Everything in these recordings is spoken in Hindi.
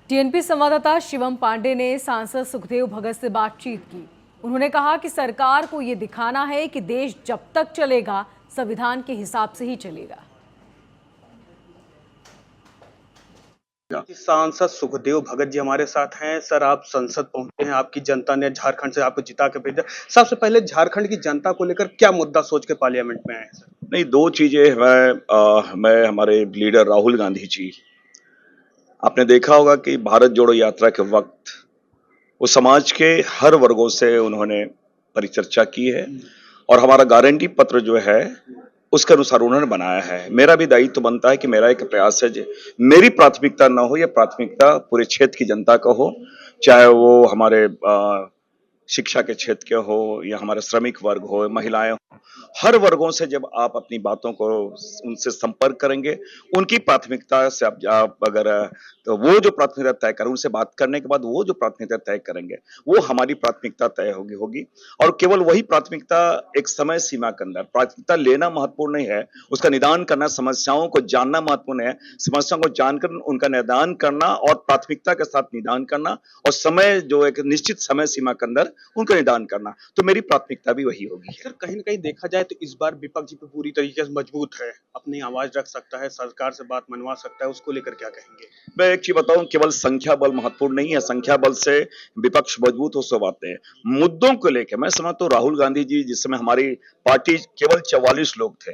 टीएनपी संवाददाता शिवम पांडे ने सांसद सुखदेव भगत से बातचीत की। उन्होंने कहा कि सरकार को ये दिखाना है कि देश जब तक चलेगा संविधान के हिसाब से ही चलेगा। सांसद सुखदेव भगत जी हमारे साथ हैं। सर, आप संसद पहुंचे हैं, आपकी जनता ने झारखंड से आपको जिता के भेजा। सबसे पहले झारखंड की जनता को लेकर क्या मुद्दा सोच के पार्लियामेंट में आए हैं? सर, नहीं, दो चीजें मैं हमारे लीडर राहुल गांधी जी, आपने देखा होगा कि भारत जोड़ो यात्रा के वक्त वो समाज के हर वर्गों से उन्होंने परिचर्चा की है और हमारा गारंटी पत्र जो है उसके अनुसार उन्होंने बनाया है। मेरा भी दायित्व तो बनता है कि मेरा एक प्रयास है, मेरी प्राथमिकता ना हो, यह प्राथमिकता पूरे क्षेत्र की जनता का हो, चाहे वो हमारे शिक्षा के क्षेत्र के हो या हमारे श्रमिक वर्ग हो, महिलाएं हो, हर वर्गों से जब आप अपनी बातों को उनसे संपर्क करेंगे, उनकी प्राथमिकता से आप अगर तो वो जो प्राथमिकता तय करें, उनसे बात करने के बाद वो जो प्राथमिकता तय करेंगे वो हमारी प्राथमिकता तय होगी और केवल वही प्राथमिकता एक समय सीमा के अंदर। प्राथमिकता लेना महत्वपूर्ण नहीं है, उसका निदान करना, समस्याओं को जानना महत्वपूर्ण है, समस्याओं को जानकर उनका निदान करना और प्राथमिकता के साथ निदान करना और समय जो एक निश्चित समय सीमा के अंदर उनका निदान करना। तो मेरी प्राथमिकता भी वही होगी। सर, कहीं ना कहीं देखा जाए तो इस बार विपक्ष भी पूरी तरीके से मजबूत है, अपनी आवाज रख सकता है, सरकार से बात मनवा सकता है, उसको लेकर क्या कहेंगे? मैं एक चीज बताऊं, केवल संख्या बल महत्वपूर्ण नहीं है, संख्या बल से विपक्ष मजबूत हो सब आते हैं। मुद्दों को लेकर मैं समझता हूं राहुल गांधी जी, जिस समय हमारी पार्टी केवल 44 लोग थे,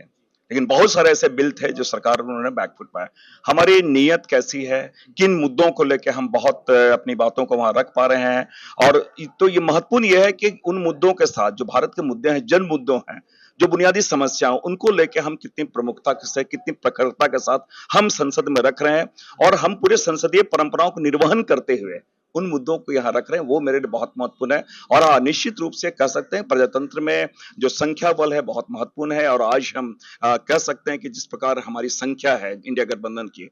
लेकिन बहुत सारे ऐसे बिल थे जो सरकार उन्होंने बैकफुट पाया। हमारी नीयत कैसी है, किन मुद्दों को लेकर हम बहुत अपनी बातों को वहां रख पा रहे हैं, और तो ये महत्वपूर्ण यह है कि उन मुद्दों के साथ जो भारत के मुद्दे हैं, जन मुद्दों हैं, जो बुनियादी समस्याओं, उनको लेकर हम कितनी प्रमुखता से, कितनी प्रखरता के साथ हम संसद में रख रहे हैं और हम पूरे संसदीय परंपराओं को निर्वहन करते हुए उन मुद्दों को यहाँ रख रहे हैं, वो मेरे लिए बहुत महत्वपूर्ण है। और हाँ, निश्चित रूप से कह सकते हैं प्रजातंत्र में जो संख्या बल है बहुत महत्वपूर्ण है। और आज हम कह सकते हैं कि जिस प्रकार हमारी संख्या है इंडिया गठबंधन की,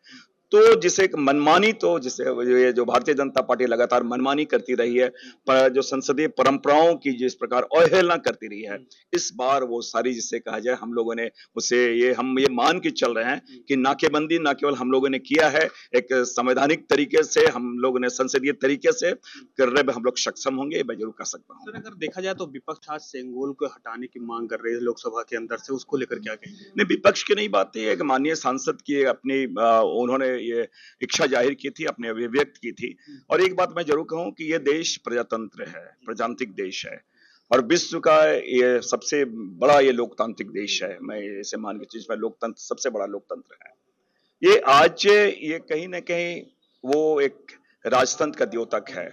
तो जिसे मनमानी, तो जिसे ये जो भारतीय जनता पार्टी लगातार मनमानी करती रही है, पर जो संसदीय परंपराओं की जिस प्रकार अवहेलना करती रही है, इस बार वो सारी जिसे कहा जाए हम लोगों ने उसे हम ये मान के चल रहे हैं कि नाकेबंदी ना केवल हम लोगों ने किया है, एक संवैधानिक तरीके से हम लोगों ने संसदीय तरीके से करने में हम लोग सक्षम होंगे, ये मैं जरूर कर सकता हूँ। सर, अगर देखा जाए तो विपक्ष आज सेंगोल को हटाने की मांग कर रहे हैं लोकसभा के अंदर से, उसको लेकर क्या कहेंगे? नहीं, विपक्ष की नहीं बात है, एक माननीय सांसद की अपनी उन्होंने ये इच्छा जाहिर की थी, अपने अभिव्यक्त की थी। और एक बात मैं जरूर कहूं कि ये देश प्रजातंत्र है, प्रजातांत्रिक देश है और विश्व का ये सबसे बड़ा ये लोकतांत्रिक देश है। मैं इसे मान के चीज में लोकतंत्र सबसे बड़ा लोकतंत्र है। ये आज ये कहीं ना कहीं वो एक राजतंत्र का द्योतक है।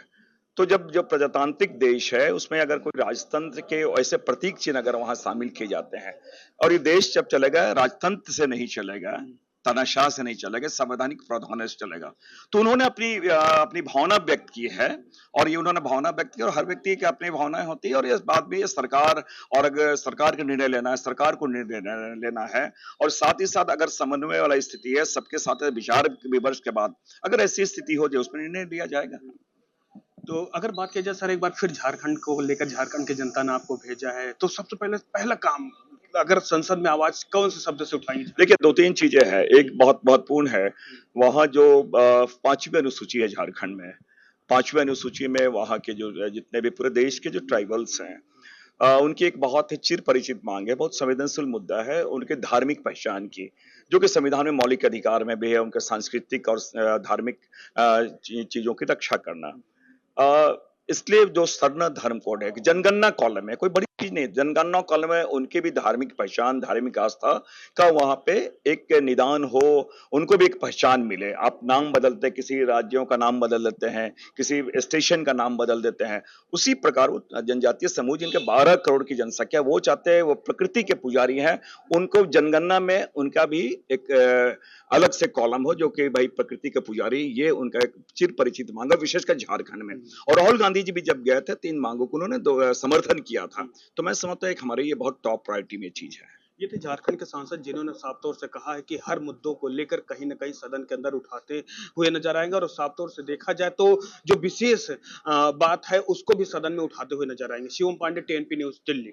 तो जब जो प्रजातांत्रिक देश है उसमें अगर कोई राजतंत्र के ऐसे प्रतीक चिन्ह अगर वहां शामिल किए जाते हैं, और ये देश जब चलेगा राजतंत्र से नहीं चलेगा, तानाशाह से नहीं चलेगा, संवैधानिक प्रावधानों से चलेगा। तो उन्होंने अपनी भावना व्यक्त की है और ये उन्होंने भावना व्यक्त की और हर व्यक्ति की अपनी भावनाएं होती है और इस बात में ये सरकार, और अगर सरकार का निर्णय लेना है, सरकार को निर्णय लेना है और साथ ही साथ अगर समन्वय वाला स्थिति है, सबके साथ विचार विमर्श के बाद अगर ऐसी स्थिति हो जाए उसमें निर्णय लिया जाएगा। तो अगर बात की जाए सर, एक बार फिर झारखंड को लेकर झारखंड की जनता ने आपको भेजा है, तो सबसे पहला काम अगर संसद में आवाज कौन से शब्द से उठाएंगे? देखिए, दो तीन चीजें हैं। एक बहुत महत्वपूर्ण है, वहां जो 5वीं अनुसूची है झारखंड में, 5वीं अनुसूची में वहां के जो जितने भी पूरे देश के जो ट्राइबल्स हैं, उनकी एक बहुत ही चिर परिचित मांग है, बहुत संवेदनशील मुद्दा है उनके धार्मिक पहचान की, जो कि संविधान में मौलिक अधिकार में भी है, उनके सांस्कृतिक और धार्मिक चीजों की रक्षा करना। इसलिए जो सरना धर्म कोड है, जनगणना कॉलम है, कोई बड़ी चीज नहीं, जनगणना कॉलम है, उनके भी धार्मिक पहचान, धार्मिक आस्था का वहां पे एक निदान हो, उनको भी एक पहचान मिले। आप नाम बदलते, किसी राज्यों का नाम बदल देते हैं, किसी स्टेशन का नाम बदल देते हैं, उसी प्रकार वो जनजातीय समूह जिनके 12 करोड़ की जनसंख्या, वो चाहते हैं, वो प्रकृति के पुजारी हैं, उनको जनगणना में उनका भी एक अलग से कॉलम हो, जो कि भाई प्रकृति के पुजारी, ये उनका एक चिर परिचित मांग है, विशेषकर झारखंड में। और राहुल गांधी जी भी जब गए थे 3 मांगों को उन्होंने समर्थन किया था। तो मैं समझता हूं एक हमारे ये बहुत टॉप प्रायोरिटी में चीज है। ये थे झारखंड के सांसद जिन्होंने साफ तौर से कहा है कि हर मुद्दों को लेकर कहीं ना कहीं सदन के अंदर उठाते हुए नजर आएंगे और साफ तौर से देखा जाए तो जो विशेष बात है उसको भी सदन में उठाते हुए नजर आएंगे। Shivam Pandey, TNP news, Delhi.